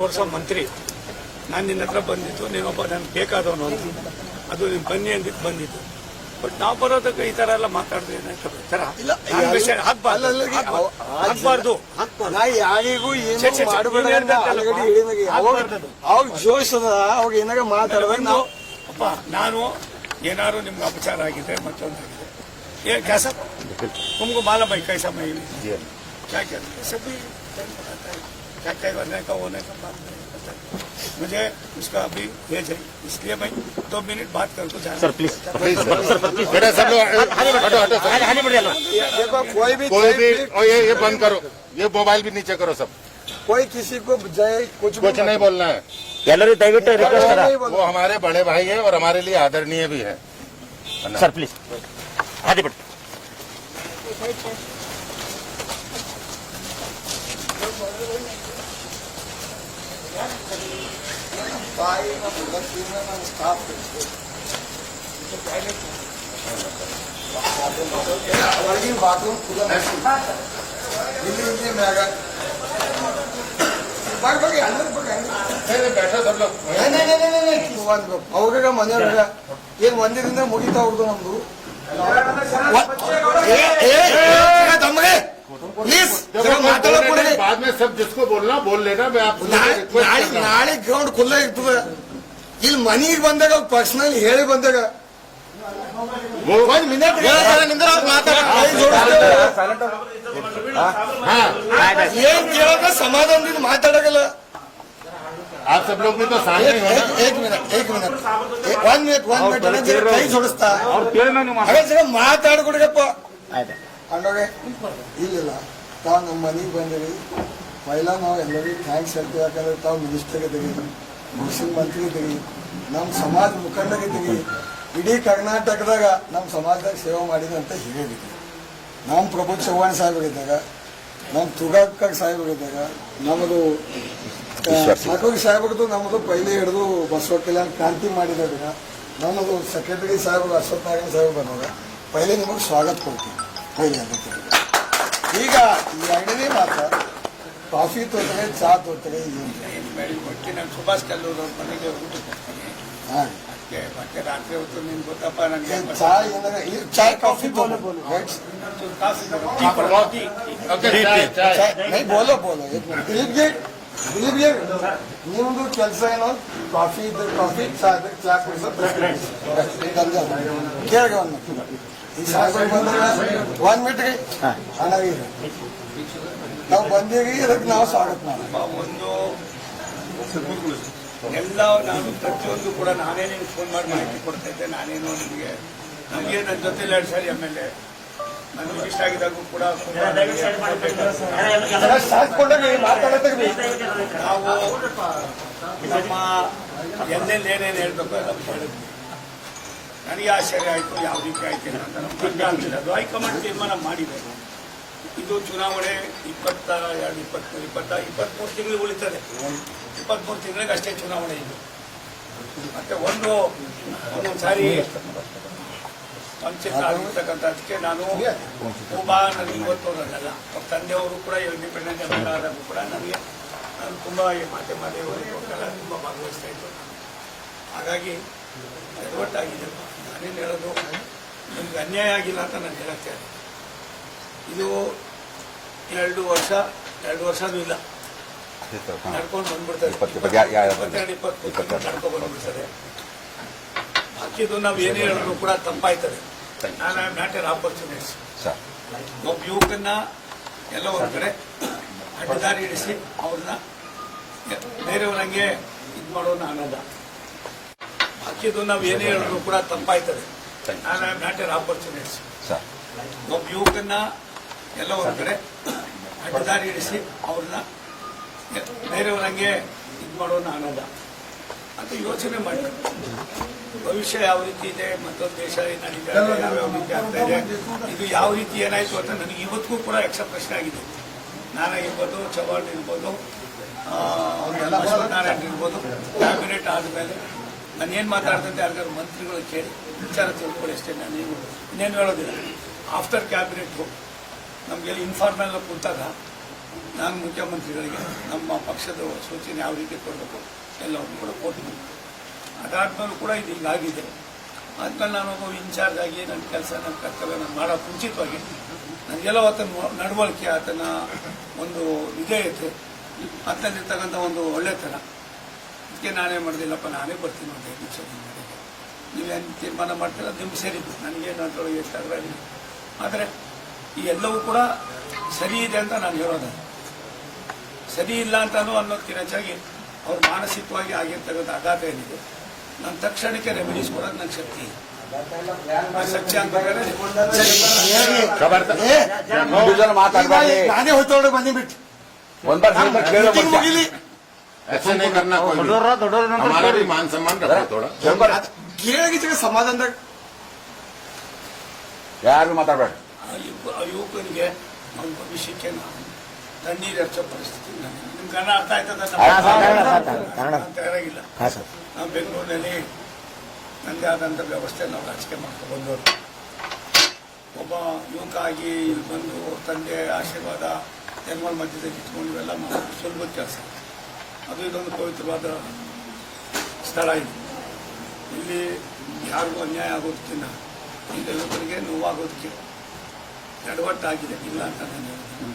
ವರ್ಷ ಮಂತ್ರಿ, ನಾನು ನಿನ್ನ ಹತ್ರ ಬಂದಿತ್ತು, ನೀನೊಬ್ಬ ನನಗೆ ಬೇಕಾದವನು ಅಂತ, ಅದು ನೀನು ಬನ್ನಿ ಅಂದಿದ್ದು ಬಂದಿತ್ತು. ಬಟ್ ನಾವು ಬರೋದಕ್ಕೆ ಈ ತರ ಎಲ್ಲ ಮಾತಾಡಿದ್ರೆ ಆಗ್ಬಾರ್ದು. ಯಾರಿಗೂ ಅವಾಗ ಜೋಶ್ ಅದ, ಅವಾಗ ಏನಾಗ ಮಾತಾಡುವಾಗ ನಾವು ನಾನು ಏನಾದ್ರು ನಿಮ್ಗೆ ಅಪಚಾರ ಆಗಿದೆ, ಮತ್ತೊಂದಾಗಿದೆ, ಏನ್ कैसा तुमको मालूम है कैसा मैं क्या कहते हैं सभी क्या क्या करने का होने का बात नहीं पता है मुझे उसका अभी भेज है, इसलिए मैं 2 मिनट बात करके जा। सर प्लीज बेटा सब लोग देखो कोई भी ये बंद करो, ये मोबाइल भी नीचे करो सब, कोई किसी को जय कुछ नहीं बोलना है। ಎಲ್ಲರೂ ದಯವಿಟ್ಟು ರಿಕ್ವೆಸ್ಟ್ ಕರ वो हमारे बड़े भाई है और हमारे लिए आदरणीय भी है। सर प्लीज आगे बढ़। बाथरूम खुला बैठो सब लोग। ಅವಾಗ ಮನೆಯವ್ರಾಗ ಏನ್ ಒಂದಿನಿಂದ ಮುಗಿತಾ ಹೋಗುದು ನಮ್ದು. बाद में सब जिसको बोलना बोल लेना, मैं आप ನಾಳೆ ಗ್ರೌಂಡ್ ಖುಲ್ಲ ಇರ್ತದ. ಇಲ್ಲಿ ಮನಿಗೆ ಬಂದಾಗ ಪರ್ಸನಲ್ ಹೇಳಿ ಬಂದಾಗ ಒಂದ್ ಮಿನಿಟ್ ಏನ್ ಕೇಳೋದ ಸಮಾಧಾನದಿಂದ ಮಾತಾಡಗಲ್ಲ. आप सब लोग भी तो सामने हो ना। एक मिनट 1 मिनट ಕೈ ಜೋಡಿಸ್ತಾ ಮಾತಾಡ್ಕೊಡ್ಗಪ್ಪ ಅಂಡೋಗೆ. ಇಲ್ಲ ತಾವು ನಮ್ಮ ಮನೆಗೆ ಬಂದಿರಿ, ಪೈಲ ನಾವು ಎಲ್ಲರಿಗೂ ಥ್ಯಾಂಕ್ಸ್ ಹೇಳ್ತೀವಿ. ಯಾಕಂದ್ರೆ ತಾವು ಮಿನಿಸ್ಟರ್ ಇದ್ದೀರಿ, ಮುಸ್ಲಿಂ ಮಂತ್ರಿ ಇದ್ದೀರಿ, ನಮ್ಮ ಸಮಾಜ ಮುಖಂಡರಿದ್ದೀರಿ, ಇಡೀ ಕರ್ನಾಟಕದಾಗ ನಮ್ಮ ಸಮಾಜದಾಗ ಸೇವೆ ಮಾಡಿದೆ ಅಂತ ಹೇಳಿದ್ದೀರಿ. ನಮ್ಮ ಪ್ರಭು ಚವ್ಹಾಣ್ ಸಾಹೇಬರಿದ್ದಾಗ, ನಮ್ಮ ತುಗಾಕರ್ ಸಾಹೇಬರಿದ್ದಾಗ, ನಮ್ಮದು ಠಾಕೂರ್ ಸಾಹೇಬ್ರದ್ದು ನಮ್ಮದು ಪೈಲೆ ಹಿಡಿದು ಬಸವ ಕಲ್ಯಾಣ ಕ್ರಾಂತಿ ಮಾಡಿದಾಗ, ನಮ್ಮದು ಸೆಕ್ರೆಟರಿ ಸಾಹೇಬರು ಅಶ್ವಥ್ ನಾರಾಯಣ ಸಾಹೇಬ್ ಬಂದಾಗ ಪೈಲೆ ನಿಮಗೆ ಸ್ವಾಗತ ಕೊಡ್ತೀವಿ. ಪೈಲೆ ಅದಕ್ಕೆ ಈಗ ಈ ಎರಡನೇ ಮಾತ್ರ ಕಾಫಿ ತೋತಾರೆ, ಚಾ ತೋತಾರೆ, ನಾನು ಸುಭಾಷ್ ಕಲ್ಲೂರು ಅವ್ರ ಮನೆಗೆ ಊಟಕ್ಕೆ ಹೋಗ್ತೀನಿ. ಮತ್ತೆ ರಾತ್ರಿ ಹೊತ್ತು ನಿನ್ ಗೊತ್ತಪ್ಪ ನನಗೆ ಚಾ ಏನಾರ ಚಾಯ್ ಕಾಫಿ ಬೋಲೋ ಬೋಲೋ ನಿಮ್ದು ಕೆಲಸ ಏನೋ ಕಾಫಿ ಇದ್ರೆ ಕಾಫಿ, ಚಾ ಇದ್ರೆ ಚಾ ಕುಡಿಸೋದು. ಕೇಳ ಈ ಸಾಹೇಬ್ ಬಂದಾಗ 1 ಮಿನಿಟ್ಗೆ ಅಣ್ಣಾಗಿರಿ ನಾವು ಬಂದೀವಿ, ಇದಕ್ಕೆ ನಾವು ಸ್ವಾಗತ ಮಾಡಿ ಒಂದು ಎಲ್ಲ ನಾನು ಪ್ರತಿಯೊಂದು ಕೂಡ ನಾನೇ ನಿಮ್ಗೆ ಫೋನ್ ಮಾಡಿ ಮಾಹಿತಿ ಕೊಡ್ತಾ ಇದ್ದೆ. ನಾನೇನು ನನಗೆ ನನ್ನ ಜೊತೆಲಿ 2 ಸಾರಿ MLA ನಾನು ಮಿನಿಸ್ಟರ್ ಆಗಿದ್ದಾಗೂ ಕೂಡ ನಾವು ನಮ್ಮ ಎಲ್ಲೆಲ್ಲಿ ಏನೇನು ಹೇಳ್ಬೇಕು ಎಲ್ಲ ಹೇಳಿದ್ವಿ. ನನಗೆ ಆಶ್ಚರ್ಯ ಆಯಿತು, ಯಾವ ರೀತಿ ಆಯ್ತು ಅಂತ ನಮ್ಗೆ ಆಗ್ತಿಲ್ಲ. ಅದು ಹೈಕಮಾಂಡ್ ತೀರ್ಮಾನ ಮಾಡಿದೆ. ಇದು ಚುನಾವಣೆ 23 ತಿಂಗಳು ಉಳಿತದೆ. 23 ತಿಂಗಳಿಗೆ ಅಷ್ಟೇ ಚುನಾವಣೆ ಇದು. ಮತ್ತೆ ಒಂದೊಂದು ಸಾರಿ ಪಂಚಾಯತ್ ಆಗಿರ್ತಕ್ಕಂಥದಕ್ಕೆ ನಾನು ತುಂಬಾ ನನಗೆ ಇವತ್ತು ನನ್ನಲ್ಲ ತಂದೆಯವರು ಕೂಡ ಇಂಡಿಪೆಂಡೆಂಟ್ ಆದಾಗೂ ಕೂಡ ನಾನು ತುಂಬ ಮಾಧ್ಯಮದವರೆಲ್ಲ ತುಂಬ ಭಾಗವಹಿಸ್ತಾ ಇತ್ತು. ಹಾಗಾಗಿ ಎಡವಟ್ಟಾಗಿದೆ. ನಾನೇನು ಹೇಳೋದು, ನಿಮ್ಗೆ ಅನ್ಯಾಯ ಆಗಿಲ್ಲ ಅಂತ ನಾನು ಹೇಳಕ್ಕೆ. ಇದು 2 ವರ್ಷನೂ ಇಲ್ಲ, ನಡ್ಕೊಂಡು ಬಂದ್ಬಿಡ್ತಾರೆ. 22-23 ನಡ್ಕೊಂಡು ಬಂದ್ಬಿಡ್ತಾರೆ. ಬಾಕಿದು ನಾವು ಏನೇ ಹೇಳಿದ್ರು ಕೂಡ ತಪ್ಪಾಯ್ತದೆ. ನಾನು I am not an opportunity. ಒಬ್ಬ ಯುವಕನ್ನ ಎಲ್ಲ ಒಂದ್ ಕಡೆ ಅಡ್ಡದಾರಿ ಇಡಿಸಿ ಅವ್ರನ್ನ ಬೇರೆಯವ್ರಂಗೆ ಇದು ಮಾಡೋಣ ಅನ್ನೋದ. ಬಾಕಿದು ನಾವು ಏನೇ ಹೇಳಿದ್ರು ಕೂಡ ತಪ್ಪಾಯ್ತದೆ. ನಾನು I am not an opportunity. ಒಬ್ಬ ಯುವಕನ್ನ ಎಲ್ಲ ಒಂದ್ ಕಡೆ ಅಡ್ಡದಾರಿ ಇಡಿಸಿ ಅವ್ರನ್ನ ಬೇರೆಯವ್ರಂಗೆ ಇದು ಮಾಡೋಣ ಅನ್ನೋದ ಅಂತ ಯೋಚನೆ ಮಾಡಿ. ಭವಿಷ್ಯ ಯಾವ ರೀತಿ ಇದೆ, ಮತ್ತೊಂದು ದೇಶ ನಡೀತಾ ಇದೆ, ಯಾವ್ಯಾವ ರೀತಿ ಆಗ್ತಾ ಇದೆ, ಇದು ಯಾವ ರೀತಿ ಏನಾಯ್ತು ಅಂತ ನನಗೆ ಇವತ್ತಿಗೂ ಕೂಡ ಪ್ರಶ್ನೆ ಆಗಿದೆ. ನಾನಾಗಿರ್ಬೋದು, ಚವ್ಹಾಣ್ ಇರ್ಬೋದು, ಅಶ್ವಥ್ ನಾರಾಯಣ್ ಇರ್ಬೋದು, ಕ್ಯಾಬಿನೆಟ್ ಆದಮೇಲೆ ನಾನು ಏನು ಮಾತಾಡ್ತಂತೆ ಯಾರಿಗಾರು ಮಂತ್ರಿಗಳು ಕೇಳಿ ವಿಚಾರ ತಿಳ್ಕೊಳ್ಳಿ ಅಷ್ಟೇ. ನಾನು ಇನ್ನೇನು ಹೇಳೋದಿಲ್ಲ. ಆಫ್ಟರ್ ಕ್ಯಾಬಿನೆಟ್ ನಮಗೆಲ್ಲ ಇನ್ಫಾರ್ಮಲ್ ಕೂತಾಗ ನಾನು ಮುಖ್ಯಮಂತ್ರಿಗಳಿಗೆ ನಮ್ಮ ಪಕ್ಷದ ಸೂಚನೆ ಯಾವ ರೀತಿ ಕೊಡಬೇಕು ಎಲ್ಲವನ್ನು ಕೂಡ ಕೊಟ್ಟಿದ್ದೀನಿ. ಅದಾದ್ಮೇಲೂ ಕೂಡ ಇದು ಹೀಗಾಗಿದೆ. ಆದ್ಮೇಲೆ ನಾನು ಒಬ್ಬ ಇನ್ಚಾರ್ಜ್ ಆಗಿ ನನ್ನ ಕೆಲಸ ನನ್ನ ಕರ್ತವ್ಯ ನಾನು ಮಾಡೋ ಮುಂಚಿತವಾಗಿ ನನಗೆಲ್ಲ ಆತನ ನಡವಳಿಕೆ, ಆತನ ಒಂದು ವಿಧೇಯತೆ, ಆತನಲ್ಲಿರ್ತಕ್ಕಂಥ ಒಂದು ಒಳ್ಳೆತನ, ಅದಕ್ಕೆ ನಾನೇ ಮಾಡೋದಿಲ್ಲಪ್ಪ ನಾನೇ ಬರ್ತೀನಿ ಅಂತ ನಿಮಿಷದಿಂದ ನೀವೇನು ತೀರ್ಮಾನ ಮಾಡ್ತೀರ ನಿಮ್ಮ ಸರಿ, ನನಗೇನು ಅದರೊಳಗೆ ಎಷ್ಟು ಅಗ್ರಹಿಲ್ಲ. ಆದರೆ ಈ ಎಲ್ಲವೂ ಕೂಡ ಸರಿ ಇದೆ ಅಂತ ನಾನು ಹೇಳೋದು, ಸರಿ ಇಲ್ಲ ಅಂತಾನು ಅನ್ನೋದಕ್ಕಿಂತ ಹೆಚ್ಚಾಗಿ ಅವ್ರು ಮಾನಸಿಕವಾಗಿ ಆಗಿರ್ತಕ್ಕಂಥ ಆಘಾತ ಏನಿದೆ ನಾನು ತಕ್ಷಣಕ್ಕೆ ರೆಮಿಡೀಸ್ ಕೊಡೋದು ನನ್ನ ಶಕ್ತಿ ಇದೆ. ಸತ್ಯ ಅಂತ ನಾನೇ ಹೊತ್ತೊಳಗೆ ಬಂದಿಬಿಟ್ಟು ಮುಗಿಲಿ ऐसा नहीं करना कोई भी। हमारा भी मान सम्मान रखो थोड़ा। ಕೇಳಿಗೆ ಸಮಾಧಾನದಾಗ ಯಾರು ಮಾತಾಡಬೇಡ. ಆ ಯುವಕನಿಗೆ ಅವನ ಭವಿಷ್ಯಕ್ಕೆ ನಾವು ತಣ್ಣೀರು ಹಚ್ಚೋ ಪರಿಸ್ಥಿತಿ ನಿಮ್ಗೆ ಕನ್ನಡ ಅರ್ಥ ಆಯ್ತದ ತಯಾರಾಗಿಲ್ಲ. ನಾವು ಬೆಂಗಳೂರಿನಲ್ಲಿ ನನ್ನದೇ ಆದಂಥ ವ್ಯವಸ್ಥೆ ನಾವು ರಾಜಕೀಯ ಮಾಡ್ಕೊಂಡು ಬಂದವರು. ಒಬ್ಬ ಯುವಕ ಆಗಿ ಇಲ್ಲಿ ಬಂದು ತಂದೆ ಆಶೀರ್ವಾದ ಜನಗಳ ಮಧ್ಯದಲ್ಲಿ ಇಟ್ಕೊಂಡು ಇವೆಲ್ಲ ಸುಲಭದ ಕೆಲಸ. ಅದು ಇದೊಂದು ಪವಿತ್ರವಾದ ಸ್ಥಳ ಇದು. ಇಲ್ಲಿ ಯಾರಿಗೂ ಅನ್ಯಾಯ ಆಗೋದಕ್ಕಿಂತ ಈಗ ಯುವಕರಿಗೆ ನೋವಾಗೋದಕ್ಕೆ ಎಡವಟ್ಟಾಗಿದೆ ಇಲ್ಲ ಅಂತ ನಾನು ಹೇಳ್ತೀನಿ.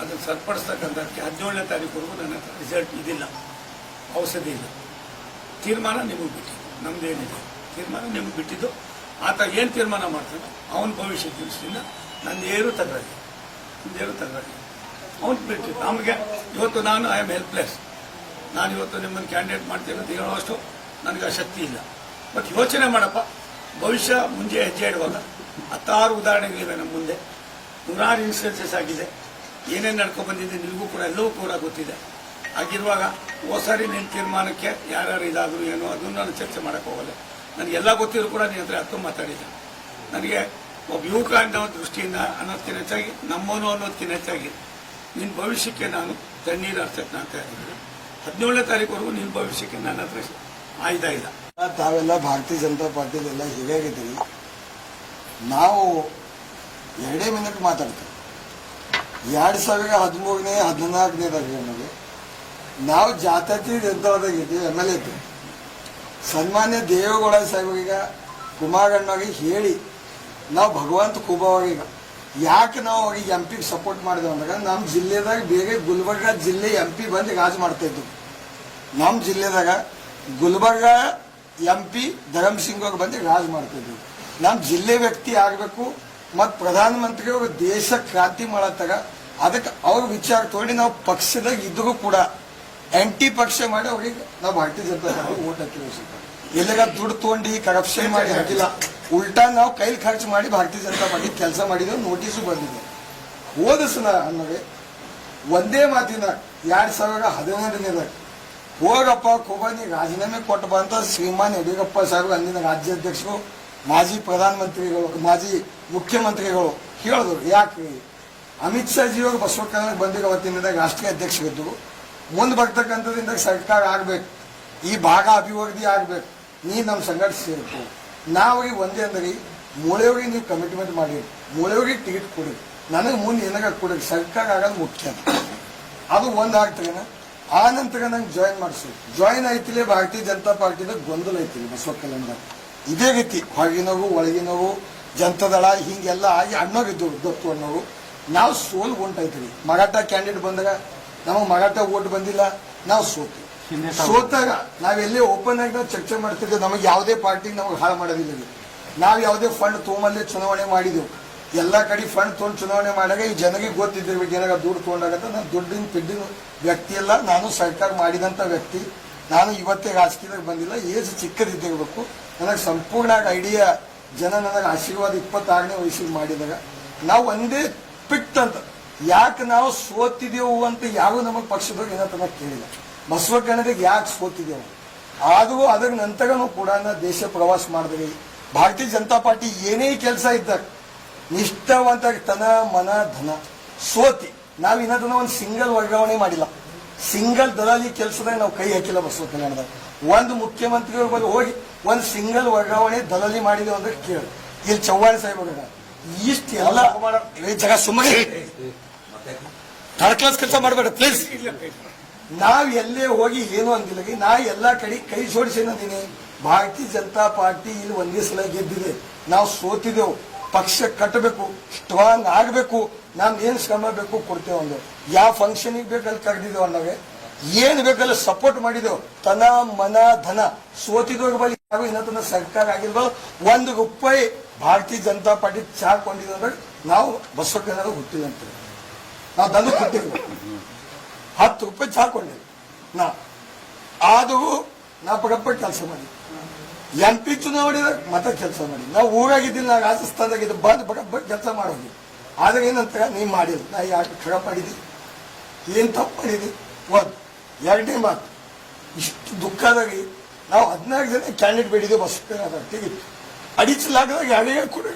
ಅದನ್ನು ಸರಿಪಡಿಸ್ತಕ್ಕಂಥದ್ದಕ್ಕೆ 17ನೇ ತಾರೀಕುವರೆಗೂ ನನ್ನ ಹತ್ರ ರಿಸಲ್ಟ್ ಇದಿಲ್ಲ, ಔಷಧಿ ಇಲ್ಲ. ತೀರ್ಮಾನ ನಿಮಗೆ ಬಿಟ್ಟಿದ್ದು, ನಮ್ಮದೇನಿದೆ ತೀರ್ಮಾನ ನಿಮಗೆ ಬಿಟ್ಟಿದ್ದು. ಆತ ಏನು ತೀರ್ಮಾನ ಮಾಡ್ತಾನೆ ಅವನ ಭವಿಷ್ಯ ದೃಷ್ಟಿಯಿಂದ ನಂದೇನು ತಗರಲಿ, ಅವನು ಬಿಟ್ಟಿದ್ದು. ನಮಗೆ ಇವತ್ತು ನಾನು ಐ ಆಮ್ ಹೆಲ್ಪ್ಲೆಸ್. ನಾನು ಇವತ್ತು ನಿಮ್ಮನ್ನು ಕ್ಯಾಂಡಿಡೇಟ್ ಮಾಡ್ತೀನಿ ಅಂತ ಹೇಳುವಷ್ಟು ನನಗೆ ಆ ಶಕ್ತಿ ಇಲ್ಲ. ಬಟ್ ಯೋಚನೆ ಮಾಡಪ್ಪ, ಭವಿಷ್ಯ ಮುಂದೆ ಹೆಜ್ಜೆ ಇಡುವಾಗ 10 ಉದಾಹರಣೆಗಳಿವೆ ನಮ್ಮ ಮುಂದೆ. 100 ಇನ್ಸಿಡೆನ್ಸಸ್ ಆಗಿದೆ. ಏನೇನು ನಡ್ಕೊಂಡು ಬಂದಿದೆ ನಿಮಗೂ ಕೂಡ ಎಲ್ಲವೂ ಕೂಡ ಗೊತ್ತಿದೆ. ಆಗಿರುವಾಗ ಓಸಾರಿ ನಿನ್ನ ತೀರ್ಮಾನಕ್ಕೆ ಯಾರ್ಯಾರು ಇದಾದರೂ ಏನೋ ಅದನ್ನು ನಾನು ಚರ್ಚೆ ಮಾಡೋಕ್ಕೆ ಹೋಗಲ್ಲ. ನನಗೆಲ್ಲ ಗೊತ್ತಿದ್ರು ಕೂಡ ನಿನ್ನ ಹತ್ರ ಹತ್ತು ಮಾತಾಡಿದ್ದೆ. ನನಗೆ ಒಬ್ಬ ಯುವಕ ಅನ್ನೋ ದೃಷ್ಟಿಯಿಂದ ಅನ್ನೋದಕ್ಕಿಂತ ಹೆಚ್ಚಾಗಿ ನಮ್ಮನು ಅನ್ನೋದಕ್ಕಿಂತ ಹೆಚ್ಚಾಗಿ ನಿನ್ನ ಭವಿಷ್ಯಕ್ಕೆ ನಾನು ತಣ್ಣೀರು ಹರ್ಸಕ್ಕೆ ನಾನು ತಯಾರಿದ್ದೀನಿ. 17ನೇ ತಾರೀಕುವರೆಗೂ ನಿನ್ನ ಭವಿಷ್ಯಕ್ಕೆ ನನ್ನ ಹತ್ರ ಆಯ್ತಾ ಇಲ್ಲ. ತಾವೆಲ್ಲ ಭಾರತೀಯ ಜನತಾ ಪಾರ್ಟಿದೆಲ್ಲ ಹೀಗಾಗಿದ್ದೀವಿ. ನಾವು 2 ಮಿನಿಟ್ ಮಾತಾಡ್ತೀವಿ. 2013ನೇ 14ನೇದಾಗ ನಮಗೆ ನಾವು ಜಾತ್ಯತೀತ ಜನತಾದಗಿದ್ದೀವಿ, MLA ಇದ್ದೀವಿ. ಸನ್ಮಾನ್ಯ ದೇವೇಗೌಡ ಸಾಹೇಬರೀಗ ಕುಮಾರಣ್ಣವ್ರಿಗೆ ಹೇಳಿ ನಾವು ಭಗವಂತ ಖೂಬಾವಾಗ ಯಾಕೆ ನಾವು ಅವ್ರಿಗೆ MP ಸಪೋರ್ಟ್ ಮಾಡಿದೆವು ಅಂದಾಗ ನಮ್ಮ ಜಿಲ್ಲೆದಾಗ ಬೇರೆ ಗುಲ್ಬರ್ಗ ಜಿಲ್ಲೆ MP ಬಂದು ರಾಜ್ ಮಾಡ್ತಾ ಇದ್ವು. ನಮ್ಮ ಜಿಲ್ಲೆದಾಗ ಗುಲ್ಬರ್ಗ MP ಧರಮ್ ಸಿಂಗ್ ಅವ್ರು ಬಂದು ರಾಜ್ ಮಾಡ್ತಿದ್ವಿ. ನಮ್ಮ ಜಿಲ್ಲೆ ವ್ಯಕ್ತಿ ಆಗಬೇಕು ಮತ್ತು ಪ್ರಧಾನಮಂತ್ರಿ ಅವರು ದೇಶ ಕ್ರಾಂತಿ ಮಾಡತ್ತಾಗ ಅದಕ್ಕೆ ಅವ್ರ ವಿಚಾರ ತಗೊಂಡು ನಾವು ಪಕ್ಷದಾಗ ಇದ್ರೂ ಕೂಡ ಆಂಟಿ ಪಕ್ಷ ಮಾಡಿ ಅವ್ರಿಗೆ ನಾವು ಭಾರತೀಯ ಜನತಾ ಪಾರ್ಟಿ ಓಟ್ ಹಾಕಿದ್ವಿ. ಎಲ್ಲಾಗ ದುಡ್ಡು ತೊಗೊಂಡು ಕರಪ್ಷನ್ ಮಾಡಿ ಹಾಕಿಲ್ಲ, ಉಲ್ಟಾ ನಾವು ಕೈಲಿ ಖರ್ಚು ಮಾಡಿ ಭಾರತೀಯ ಜನತಾ ಪಾರ್ಟಿ ಕೆಲಸ ಮಾಡಿದ್ವಿ. ನೋಟಿಸು ಬಂದಿದೆ. ಹೋದ ಸಲ ಅನ್ನೋಗೆ ಒಂದೇ ಮಾತಿನ 2011ನೇದಾಗ ಹೋಗಪ್ಪ ಖೂಬಾನಿ ರಾಜೀನಾಮೆ ಕೊಟ್ಟು ಬಂತ ಶ್ರೀಮಾನ್ ಯಡಿಯೂರಪ್ಪ ಸಾಹೇಬ್ ಅಂದಿನ ರಾಜ್ಯಾಧ್ಯಕ್ಷರು, ಮಾಜಿ ಪ್ರಧಾನಮಂತ್ರಿಗಳು, ಮಾಜಿ ಮುಖ್ಯಮಂತ್ರಿಗಳು ಹೇಳಿದ್ರು. ಯಾಕೆ ಅಮಿತ್ ಶಾ ಜಿಯವರು ಬಸವ ಕಲ್ಯಾಣಕ್ಕೆ ಬಂದಿರೋ ಅವತ್ತಿನಿಂದ ರಾಷ್ಟ್ರೀಯ ಅಧ್ಯಕ್ಷರಿದ್ದರು. ಮುಂದೆ ಬರ್ತಕ್ಕಂಥದ್ರಿಂದ ಸರ್ಕಾರ ಆಗ್ಬೇಕು, ಈ ಭಾಗ ಅಭಿವೃದ್ಧಿ ಆಗ್ಬೇಕು, ನೀ ನಮ್ಮ ಸಂಘಟ ಸೇರ್ಕೊ. ನಾವೀಗ ಒಂದೇ ಅಂದ್ರೆ ಮೂಳೆಯವ್ರಿಗೆ ನೀವು ಕಮಿಟ್ಮೆಂಟ್ ಮಾಡಿ ಮೂಳೆಯವ್ರಿಗೆ ಟಿಕೆಟ್ ಕೊಡಿ, ನನಗೆ ಮುಂದೆ ಏನಾಗ ಕೊಡಿ, ಸರ್ಕಾರ ಆಗೋದು ಮುಖ್ಯ. ಅದು ಒಂದಾಗ್ತಗೇನ. ಆ ನಂತರ ನಂಗೆ ಜಾಯಿನ್ ಮಾಡಿಸಿ ಜಾಯಿನ್ ಆಯ್ತಿಲ್ಲ ಭಾರತೀಯ ಜನತಾ ಪಾರ್ಟಿದಾಗ ಗೊಂದಲ ಐತಿಲ್ಲ ಬಸವ ಕಲ್ಯಾಣದಾಗ. ಇದೇ ರೀತಿ ಹೊರಗಿನವರು ಒಳಗಿನವರು ಜನತಾದಳ ಹಿಂಗೆಲ್ಲ ಆಗಿ ಅಣ್ಣೋರಿದ್ದು ದತ್ತು ಅಣ್ಣವರು ನಾವು ಸೋಲು ಉಂಟಾಯ್ತೀವಿ. ಮರಾಠ ಕ್ಯಾಂಡಿಡೇಟ್ ಬಂದಾಗ ನಮಗೆ ಮರಾಠ ಓಟ್ ಬಂದಿಲ್ಲ, ನಾವು ಸೋತಾಗ ನಾವೆಲ್ಲೇ ಓಪನ್ ಆಗಿ ನಾವು ಚರ್ಚೆ ಮಾಡ್ತಿದ್ದೇವೆ. ನಮಗೆ ಯಾವುದೇ ಪಾರ್ಟಿ ನಮಗೆ ಹಾಳು ಮಾಡೋದಿಲ್ಲ. ನಾವು ಯಾವುದೇ ಫಂಡ್ ತೊಗೊಂಬಲ್ಲೇ ಚುನಾವಣೆ ಮಾಡಿದೆವು. ಎಲ್ಲ ಕಡೆ ಫಂಡ್ ತೊಗೊಂಡು ಚುನಾವಣೆ ಮಾಡಾಗ ಈ ಜನರಿಗೆ ಗೊತ್ತಿದ್ದಿರ್ಬೇಕು ಏನಾಗ ದುಡ್ಡು ತೊಗೊಂಡಾಗತ್ತ. ನಾನು ದುಡ್ಡಿನ ಪಿಡ್ಡಿನ ವ್ಯಕ್ತಿ ಅಲ್ಲ, ನಾನು ಸರ್ಕಾರ ಮಾಡಿದಂಥ ವ್ಯಕ್ತಿ. ನಾನು ಇವತ್ತೇ ರಾಜಕೀಯದಾಗ ಬಂದಿಲ್ಲ, ಏಜ್ ಚಿಕ್ಕದಿದ್ದಿರಬೇಕು. ನನಗೆ ಸಂಪೂರ್ಣ ಐಡಿಯಾ. ಜನ ನನಗೆ ಆಶೀರ್ವಾದ 26ನೇ ವಯಸ್ಸಿಗೆ ಮಾಡಿದಾಗ ನಾವು ಒಂದೇ ಪಿಟ್ ಅಂತ ಯಾಕೆ ನಾವು ಸೋತಿದೆವು ಅಂತ ಯಾವ ನಮಗೆ ಪಕ್ಷದವ್ರು ಏನೋ ತನಕ ಕೇಳಿಲ್ಲ. ಬಸವ ಕಲ್ಯಾಣದಾಗ ಯಾಕೆ ಸೋತಿದೆವು ಆದರೂ ಅದರ ನಂತರನೂ ಕೂಡ ದೇಶ ಪ್ರವಾಸ ಮಾಡಿದ್ವಿ. ಭಾರತೀಯ ಜನತಾ ಪಾರ್ಟಿ ಏನೇ ಕೆಲಸ ಇದ್ದಾಗ ನಿಷ್ಠಾವಂತಾಗಿ ತನ ಮನ ಧನ ಸೋತಿ ನಾವು ಇನ್ನದನ್ನ ಒಂದು ಸಿಂಗಲ್ ವರ್ಗಾವಣೆ ಮಾಡಿಲ್ಲ, ಸಿಂಗಲ್ ದಲಾಲಿ ಕೆಲಸದಾಗ ನಾವು ಕೈ ಹಾಕಿಲ್ಲ. ಬಸವ ಕಲ್ಯಾಣದಾಗ ಒಂದು ಮುಖ್ಯಮಂತ್ರಿಯವ್ರ ಬಗ್ಗೆ ಹೋಗಿ ಒಂದು ಸಿಂಗಲ್ ವರ್ಗಾವಣೆ ದಲಾಲಿ ಮಾಡಿದೆವು ಅಂದ್ರೆ ಕೇಳಿ. ಇಲ್ಲಿ ಚವ್ಹಾಣ್ ಸಾಹೇಬ್ ಇಷ್ಟೆಲ್ಲ ಜಗ ಸುಮ್ಮನೆ ಥರ್ಡ್ ಕ್ಲಾಸ್ ಕೆಲಸ ಮಾಡಬೇಡ ಪ್ಲೀಸ್. ಇಲ್ಲ ನಾವ್ ಎಲ್ಲೇ ಹೋಗಿ ಏನು ಅಂದಿಲ್ಲ, ನಾ ಎಲ್ಲಾ ಕಡೆ ಕೈ ಜೋಡಿಸೇನ ನೀನೆ. ಭಾರತೀಯ ಜನತಾ ಪಾರ್ಟಿ ಇಲ್ಲಿ ಒಂದೇ ಸಲ ಗೆದ್ದಿದೆ, ನಾವು ಸೋತಿದ್ದೆವು. ಪಕ್ಷ ಕಟ್ಟಬೇಕು, ಸ್ಟ್ರಾಂಗ್ ಆಗಬೇಕು, ನಾವ್ ಏನ್ ಶ್ರಮ ಬೇಕು ಕೊಡ್ತೇವೆ ಅಂದೆವು. ಯಾವ ಫಂಕ್ಷನಿಗೆ ಬೇಕಲ್ಲಿ ಕರೆದಿದ್ದೇವೆ ಅನ್ನೋಗೆ, ಏನ್ ಬೇಕಲ್ಲ ಸಪೋರ್ಟ್ ಮಾಡಿದೆವು. ತನ ಮನ ಧನ ಸೋತಿದವ್ರ ಬಳಿ ಯಾವ ಇನ್ನತನ ಸರ್ಕಾರ ಆಗಿಲ್ವೋ ಒಂದು ರೂಪಾಯಿ ಭಾರತೀಯ ಜನತಾ ಪಾರ್ಟಿ ಚಾ ಕೊಂಡಿದ್ರೆ ನಾವು ಬಸವಕಲ್ಯಾಣ ಹುಟ್ಟಿಲ್ಲ ಅಂತೇವೆ. ನಾವು ದನ ಕೊಟ್ಟಿರ್ಬೇಕು, 10 ರೂಪಾಯಿ ಚಾ ಕೊಂಡಿವಿ ನಾ. ಆದರೂ ನಾ ಪಗಪ್ಪ ಕೆಲಸ ಮಾಡಿ MP ಚುನಾವಣೆದಾಗ ಮತ ಕೆಲಸ ಮಾಡಿ. ನಾವು ಊರಾಗಿದ್ದಿಲ್ಲ, ನಾ ರಾಜಸ್ಥಾನದಾಗಿದ್ದ ಬಂದು ಪಗಪ್ಪ ಕೆಲಸ ಮಾಡೋದು. ಆದ್ರೆ ಏನಂತ ನೀ ಮಾಡಿಲ್ಲ, ನಾ ಯಾಕೆ ಖರ ಮಾಡಿದಿ, ಏನ್ ತಪ್ಪು ಮಾಡಿದಿ. ಒಂದು ಎರಡನೇ ಮಾತು, ಇಷ್ಟು ದುಃಖದಾಗಿ ನಾವು 14 ಜನ ಕ್ಯಾಂಡಿಡೇಟ್ ಬೇಡಿದ್ದೇವೆ ಬಸವಕಲ್ಯಾಣ ತೆಗಿತ್ತು. ಅಡಿಸಲಾಗದಾಗ ಯಾರಿಗೆ ಕೊಡಿ.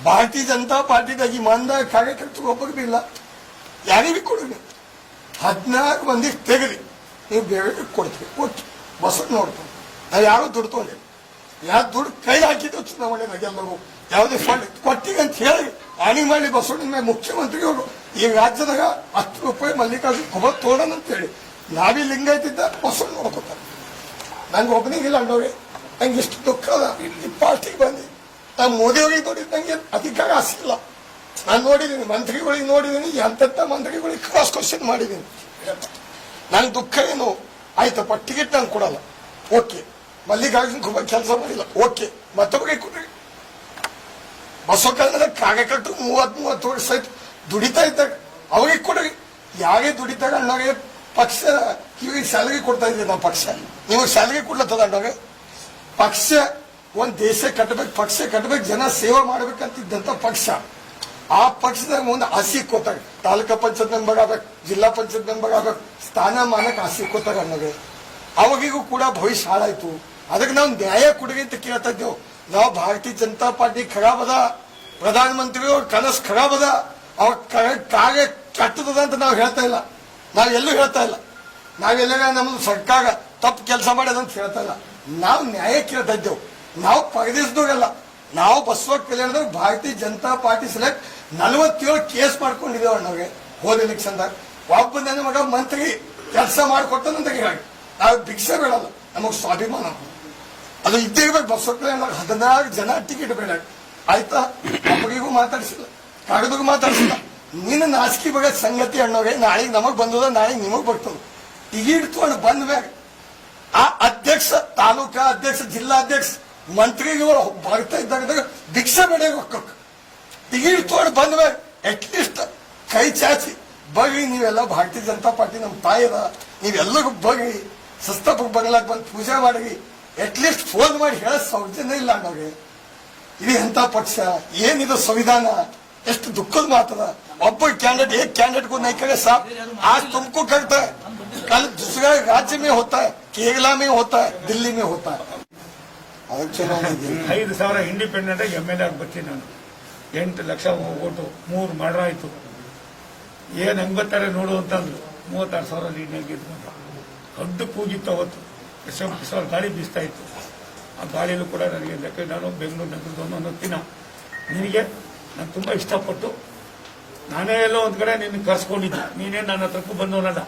ಭಾರತೀಯ ಜನತಾ ಪಾರ್ಟಿದಾಗ ಇಮಾನ್ದಾರ್ ಕಾರ್ಯಕರ್ತರು ಒಬ್ಬರು ಇಲ್ಲ, ಯಾರಿಗೆ ಕೊಡಿ. ನೀವು 14 ಮಂದಿಗೆ ತೆಗೆದಿ, ನೀವು ಬೇರೆ ಕೊಡ್ತೀವಿ. ಓಕೆ, ಬಸವ ನೋಡ್ತೀವಿ. ನಾವು ಯಾರು ದುಡ್ಡು ತಗೊಂಡಿಲ್ಲ, ಯಾರು ದುಡ್ಡು ಕೈ ಹಾಕಿದ್ದು ಚುನಾವಣೆದಾಗ ಎಲ್ಲರೂ ಯಾವುದೇ ಫಂಡ್ ಕೊಟ್ಟಿಗೆ ಅಂತ ಹೇಳಿ ಆಣಿ ಮಾಡಿ ಬಸವಣ್ಣ ಮೇಲೆ ಮುಖ್ಯಮಂತ್ರಿಗಳು ಈ ರಾಜ್ಯದಾಗ 10 ರೂಪಾಯಿ ಮಲ್ಲಿಕಾರ್ಜುನ ಖಬರ್ ತೋಡೋಣ ಅಂತ ಹೇಳಿ ನಾವೇ ಲಿಂಗಾಯ್ತಿದ್ದ ಬಸವಣ್ಣ ನೋಡ್ಕೊತಾರೆ. ನಂಗೆ ಒಬ್ಬನಿಗಿಲ್ಲ ಅಂಡವ್ರೆ, ನಂಗೆ ಇಷ್ಟು ದುಃಖ ಅದ. ಈ ಪಾರ್ಟಿಗೆ ಬಂದು ನಾನು ಮೋದಿಯವರಿಗೆ ನೋಡಿದ್ ನಂಗೆ ಅಧಿಕಾರ ಆಸೆ ಇಲ್ಲ. ನಾನು ನೋಡಿದ್ದೀನಿ, ಮಂತ್ರಿಗಳಿಗೆ ನೋಡಿದ್ದೀನಿ, ಎಂತೆಂಥ ಮಂತ್ರಿಗಳಿಗೆ ಕ್ರಾಸ್ ಕ್ವಶನ್ ಮಾಡಿದ್ದೀನಿ. ನಂಗೆ ದುಃಖ ಏನು ಆಯ್ತಪ್ಪ, ಟಿಕೆಟ್ ನಂಗೆ ಕೊಡಲ್ಲ, ಓಕೆ. ಮಲ್ಲಿಕಾರ್ಜುನ ಖಬರ್ ಕೆಲಸ ಮಾಡಿಲ್ಲ, ಓಕೆ. ಮತ್ತೊಬ್ಬರಿಗೆ ಕೊಡ್ರಿ. ಬಸವ ಕಲ್ಯಾಣದ ಕಾರ್ಯಕರ್ತರು 30 ವರ್ಷ ಆಯ್ತು ದುಡಿತಾ ಇದ್ದಾಗ ಅವ್ರಿಗೆ ಕೊಡ್ರಿ. ಯಾರೇ ದುಡಿತಾಗ ಅಣ್ಣವ್ರಿಗೆ ಪಕ್ಷ ಇವ್ರಿಗೆ ಸ್ಯಾಲರಿ ಕೊಡ್ತಾ ಇದ್ದೀವಿ ನಾವು. ಪಕ್ಷ ನಿಮಗೆ ಸ್ಯಾಲರಿ ಕೊಡ್ಲತ್ತದ ಅಣ್ಣವ್ರಿಗೆ. ಪಕ್ಷ ಒಂದ್ ದೇಶ ಕಟ್ಟಬೇಕು, ಪಕ್ಷ ಕಟ್ಟಬೇಕು, ಜನ ಸೇವೆ ಮಾಡ್ಬೇಕಂತಿದ್ದಂತ ಪಕ್ಷ. ಆ ಪಕ್ಷದಾಗ ಒಂದು ಆಸೆ ಕೊತ್ತಾಗ ತಾಲೂಕಾ ಪಂಚಾಯತ್ ಮೆಂಬರ್ ಆಗ್ಬೇಕು, ಜಿಲ್ಲಾ ಪಂಚಾಯತ್ ಮೆಂಬರ್ ಆಗ್ಬೇಕು, ಸ್ಥಾನಮಾನಕ್ಕೆ ಆಸೆ ಕೊತ್ತಾಗ ಅನ್ನೋದು. ಅವಾಗಿಗೂ ಕೂಡ ಭವಿಷ್ಯ ಹಾಳಾಯ್ತು. ಅದಕ್ಕೆ ನಾವು ನ್ಯಾಯ ಕೊಡ್ರಿ ಅಂತ ಕೇಳ್ತಾ ಇದ್ದೇವೆ. ನಾವು ಭಾರತೀಯ ಜನತಾ ಪಾರ್ಟಿ ಖರಾಬ್ ಅದ, ಪ್ರಧಾನಮಂತ್ರಿಯವ್ರ ಕನಸು ಖರಾಬ್ ಅದ, ಅವ್ರ ಕಾರ್ಯ ಕೆಟ್ಟದ ಅಂತ ನಾವು ಹೇಳ್ತಾ ಇಲ್ಲ. ನಾವೆಲ್ಲೂ ಹೇಳ್ತಾ ಇಲ್ಲ. ನಾವೆಲ್ಲ ನಮ್ದು ಸರ್ಕಾರ ತಪ್ಪು ಕೆಲಸ ಮಾಡ್ಯದಂತ ಹೇಳ್ತಾ ಇಲ್ಲ. ನಾವು ನ್ಯಾಯ ಕೇಳ್ತಾ ಇದ್ದೇವೆ. ನಾವು ಪರದೇಶದವ್ರಲ್ಲ, ನಾವು ಬಸವ ಕಲ್ಯಾಣದಾಗ ಭಾರತೀಯ ಜನತಾ ಪಾರ್ಟಿ ಸೆಲೆಕ್ಟ್ 47 ಕೇಸ್ ಮಾಡ್ಕೊಂಡಿದ್ದೇವೆ ಅಣ್ಣವ್ರಿಗೆ. ಹೋದ ಎಲೆಕ್ಷನ್ದಾಗ ಒಬ್ಬ ನನ್ನ ಮಗ ಮಂತ್ರಿ ಕೆಲಸ ಮಾಡಿಕೊಟ್ಟಂತ ಹೇಳಿ ನಾವು ಭಿಕ್ಷೆ ಬೇಡಲ್ಲ, ನಮಗ್ ಸ್ವಾಭಿಮಾನ ಅದು ಇದ್ದಿರ್ಬೇಕು. ಬಸವ ಕಲ್ಯಾಣದಾಗ 14 ಜನ ಟಿಕೆಟ್ ಬೇಡ ಆಯ್ತಾ. ಒಬ್ಬರಿಗೂ ಮಾತಾಡಿಸಿಲ್ಲ, ಕಾಗದಿಗೂ ಮಾತಾಡಿಸಿಲ್ಲ. ನಿನ್ನ ನಾಚಿಕೆ ಬಗ್ಗೆ ಸಂಗತಿ ಅಣ್ಣವ್ರೆ, ನಾಳೆಗೆ ನಮಗ್ ಬಂದದ, ನಾಳೆಗೆ ನಿಮಗ್ ಬರ್ತದ. ಟಿಕೆಟ್ ತಗೊಂಡು ಬಂದ ಮ್ಯಾಗ ಆ ಅಧ್ಯಕ್ಷ, ತಾಲೂಕಾ ಅಧ್ಯಕ್ಷ, ಜಿಲ್ಲಾಧ್ಯಕ್ಷ, ಮಂತ್ರಿಗಳು ಬರ್ತಾ ಇದ್ದಾಗ ಭಿಕ್ಷೆ ಬೇಡ ಹೋಗ್ಬೇಕು. ಟಿಕೆಟ್ ತಗೊಂಡು ಬಂದ ಮ್ಯಾಗ ಅಟ್ಲೀಸ್ಟ್ ಕೈ ಚಾಚಿ ಬಗ್ರಿ, ನೀವೆಲ್ಲ ಭಾರತೀಯ ಜನತಾ ಪಾರ್ಟಿ ನಮ್ಮ ತಾಯಿದ, ನೀವೆಲ್ಲರಿಗೂ ಬಗ್ರಿ, ಸಸ್ತಪ್ಪ ಬಗ್ಲಾಕ್ ಬಂದು ಪೂಜೆ ಮಾಡಿ ಅಟ್ಲೀಸ್ಟ್ ಫೋನ್ ಮಾಡಿ ಹೇಳ ಸೌಜನ್ಯ ಇಲ್ಲ ಅಣ್ಣವ್ರಿಗೆ. ಇದು ಎಂತ ಪಕ್ಷ, ಏನಿದು ಸಂವಿಧಾನ, ಎಷ್ಟು ದುಃಖದ ಮಾತದ. ಒಬ್ಬ कैंडिडेट एक कैंडिडेट को नहीं करे साहब, आज तुमको करता है, कल दूसरे राज्य में होता है, केरला में होता है, दिल्ली में होता है. 5,000 ಇಂಡಿಪೆಂಡೆಂಟ್ MLA ಆಗಿ ಬರ್ತೀನಿ ನಾನು. 8 ಲಕ್ಷ ಓಟು, 3 ಮರ್ಡರ್ ಆಯ್ತು. ಏನ್ ಹಂಗ್ ಬರ್ತಾರೆ ನೋಡು ಅಂತಂದ್ರು. 36,000 ಲೀಡ್ನಾಗ ಗೆದ್ಕೊಂಡು ದೊಡ್ಡ ಕೂಗಿತ್ತು ಅವತ್ತು. ಪಿಸಲ್ ಗಾಳಿ ಬೀಸ್ತಾ ಇತ್ತು. ಆ ಗಾಳಿಯಲ್ಲೂ ಕೂಡ ನನಗೆ ಲೆಕ್ಕ, ನಾನು ಬೆಂಗಳೂರು ನಗರದವನು ಅನ್ನೋತ್ತಿನ ನಿನಗೆ ನಾನು ತುಂಬಾ ಇಷ್ಟಪಟ್ಟು ನಾನೇ ಎಲ್ಲೋ ಒಂದ್ ಕಡೆ ನಿನ್ನ ಕರ್ಸ್ಕೊಂಡಿದ್ದೆ. ನೀನೇ ನನ್ನ ಹತ್ರಕ್ಕೂ ಬಂದವನಲ್ಲ.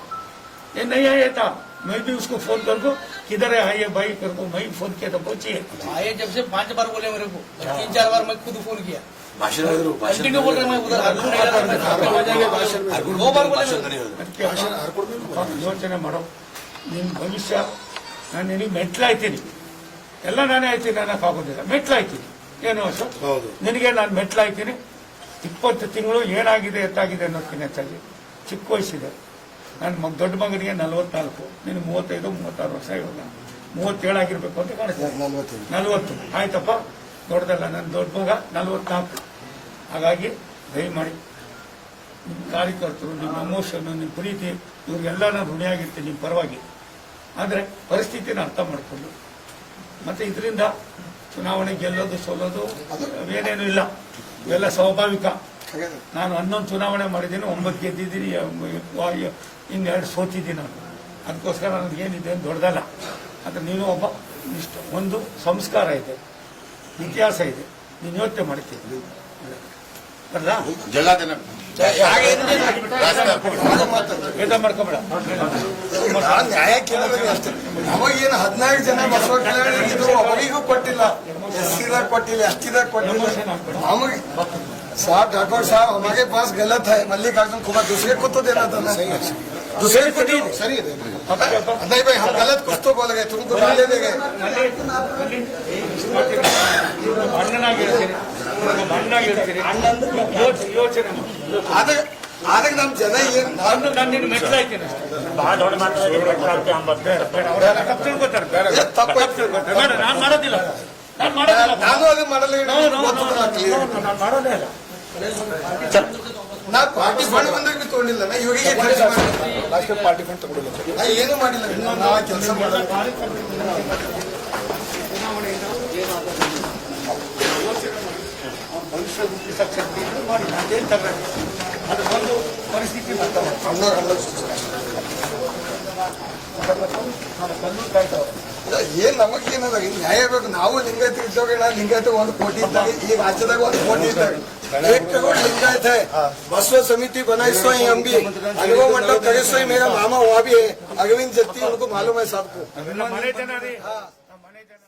ಏನ್ ನಯ್ಯ ಆಯ್ತಾ, मैं भी उसको फोन कर दो, किधर है आइए भाई कर दो. मैं फोन किया तो पहुंचिए. आए जब से 5 बार बोले मेरे को, 3-4 बार मैं खुद फोन किया. कंटिन्यू बोल रहे मैं उधर 2 बार बोले. ಯೋಚನೆ ಮಾಡೋ, ನಿನ್ ಭವಿಷ್ಯ. ನಾನು ನಿನಗೆ ಮೆಟ್ಲಾಯ್ತೀನಿ, ಎಲ್ಲ ನಾನೇ ಆಯ್ತೀನಿ, ನನಗೆ ಆಗೋದಿಲ್ಲ. ಮೆಟ್ಲಾಯ್ತೀನಿ ಏನು ಅಶೋಕ್, ನಿನಗೆ ನಾನು ಮೆಟ್ಲಾಯ್ತೀನಿ. 20 ತಿಂಗಳು ಏನಾಗಿದೆ ಎತ್ತಾಗಿದೆ ಅನ್ನೋದಕ್ಕಿಂತ ಹೆಚ್ಚಾಗಿ ಚಿಕ್ಕ ವಯಸ್ಸಿದೆ. ನನ್ನ ದೊಡ್ಡ ಮಗನಿಗೆ 44, ನೀನು 35-36 ವರ್ಷ ಇವಾಗ 37 ಆಗಿರ್ಬೇಕು ಅಂತ ಕಾಣಿಸ್ತದೆ. 40 ಆಯ್ತಪ್ಪ, ದೊಡ್ಡದಲ್ಲ. ನನ್ನ ದೊಡ್ಡ ಮಗ 44. ಹಾಗಾಗಿ ದಯಮಾಡಿ ನಿಮ್ಮ ಕಾರ್ಯಕರ್ತರು, ನಿಮ್ಮ ಎಮೋಷನ್, ನಿಮ್ಮ ಪ್ರೀತಿ, ಇವ್ರಿಗೆಲ್ಲ ನಾನು ಋಣಿಯಾಗಿರ್ತೀನಿ ನಿಮ್ಮ ಪರವಾಗಿ. ಆದರೆ ಪರಿಸ್ಥಿತಿನ ಅರ್ಥ ಮಾಡಿಕೊಂಡು ಮತ್ತೆ ಇದರಿಂದ ಚುನಾವಣೆ ಗೆಲ್ಲೋದು ಸೋಲೋದು ಅವೇನೇನು ಇಲ್ಲ, ಇವೆಲ್ಲ ಸ್ವಾಭಾವಿಕ. ನಾನು 11 ಚುನಾವಣೆ ಮಾಡಿದ್ದೀನಿ, 9 ಗೆದ್ದಿದ್ದೀನಿ, 2 ಸೋತಿದ್ದೀನಿ. ನಾನು ಅದಕ್ಕೋಸ್ಕರ ನನಗೆ ಏನಿದೆ ಅಂತ ದೊಡ್ಡದಲ್ಲ. ಆದರೆ ನೀನು ಒಬ್ಬ ಇಷ್ಟ, ಒಂದು ಸಂಸ್ಕಾರ ಇದೆ, ಇತಿಹಾಸ ಇದೆ, ನೀನು ಯೋಚನೆ ಮಾಡ್ತೀನಿ. ಅಲ್ಲ ಜಗಳ ಭೇದ ಮಾಡ್ಕೊಬೇಡ. ನಾನ್ ನ್ಯಾಯ ಕೇಳಿದ್ರೆ ಅಷ್ಟೇ. ನಮಗೇನು 14 ಜನ ಬಸವ ಕಲ್ಯಾಣ ಇದು ಅವರಿಗೂ ಕೊಟ್ಟಿಲ್ಲ, SC-ದಾಗ ಕೊಟ್ಟಿಲ್ಲ, ST-ದಾಗ ಕೊಟ್ಟಿಲ್ಲ. ನಮಗೆ साहब ठाकुर साहब हमारे पास गलत है, मल्लिकार्जुन कुमार दूसरे को तो देना था ना, दूसरे को नहीं सही है। नहीं भाई हम गलत कुछ तो बोल गए, तुमको गाली दे गए। ಅಣ್ಣನಾಗಿ ಹೇಳ್ತೀನಿ, ಅಣ್ಣನಾಗಿ ಹೇಳ್ತೀನಿ, ಯೋಚನೆ ಆದಾಗ ನಮ್ ಜನ ಏನ್ ನಾನು ನಿನ್ನ ಮೆಟ್ಲಾಯ್ತೀನಿ ಅಷ್ಟೇ. ಬಹಳ ದೊಡ್ಡ ತಪ್ಪು ತಿಳ್ಕೊತಾರೆ, ಬೇಡ ನಾನು ಮಾಡೋದಿಲ್ಲ, ನಾನು ಅದು ಮಾಡಲ್ಲ, ನಾನು ಮಾಡೋದೇ ಇಲ್ಲ. ನಾ ಪಾರ್ಟಿ ಫಂಡ್ ಬಂದಾಗ ತಗೊಂಡಿಲ್ಲ, ನಾ ಇವರಿಗೆ ಖರ್ಚು ಮಾಡಿಲ್ಲ, ಪಾರ್ಟಿ ಫಂಡ್ ತಗೊಂಡಿಲ್ಲ, ನಾ ಏನು ಮಾಡಿಲ್ಲ, ನಾ ಕೆಲಸ ಮಾಡಲ್ಲ. ಭವಿಷ್ಯ ರೂಪಿಸಕ್ಕೆ ಶಕ್ತಿ ಇದ್ರೆ ಮಾಡಿ, ನಾನೇನು ತಗೊಂಡು ಅದು ಒಂದು ಪರಿಸ್ಥಿತಿ ಏನ್ ನಮಗೇನದ ನ್ಯಾಯ ಬೇಕು. ನಾವು ಲಿಂಗಾಯತ ಇದ್ದೋಗ ಲಿಂಗಾಯತ 1 ಕೋಟಿ ಇದ್ದಾಗ ಈ ರಾಜ್ಯದಾಗ 1 ಕೋಟಿ ಇದ್ದಾಗ एक करोड़ लिंगायत है, बसव समिति बनाई सो ही हम भी, अनुभव मंडल करे सो ही मेरा मामा वहाँ भी है, अरविंद जत्ती, उनको मालूम है सबको। ಮನೆ ಜನ ರೀ, ಮನೆ ಜನ